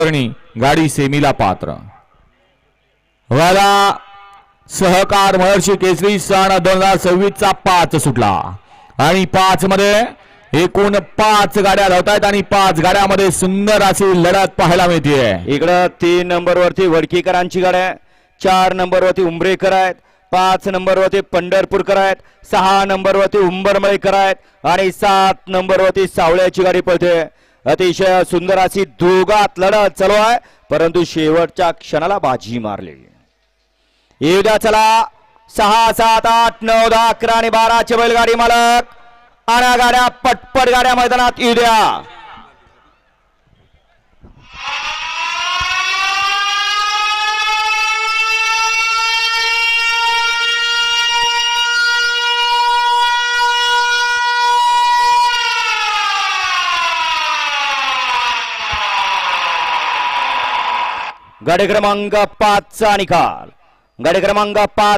गाडी सेमीला पात्र वाला सहकार महर्षी केसरी सन 2026 चा 5 सुटला आणि 5 मध्ये एकूण 5 गाड्या धावतायत आणि 5 गाड्यामध्ये सुंदर अशी लढत पाहायला मिळते। इकडं 3 नंबर वरती वडकीकरांची गाडी आहे, 4 नंबर वरती उंबरेकर आहेत, 5 नंबर वरती पंढरपूरकर आहेत, 6 नंबर वरती उंबरमळेकर आहेत आणि 7 नंबर वरती सावळ्याची गाडी पळते। अतिशय सुंदर अशी दोघात लढत चालू आहे, परंतु शेवटच्या क्षणाला बाजी मारली। येऊद्या चला 6 7 8 9 10 11 आणि 12 चे बैलगाडी मालक आणि गाड्या पटपट गाड्या मैदानात येऊ द्या। गाडी क्रमांक 5 चा निकाल, गाडी क्रमांक 5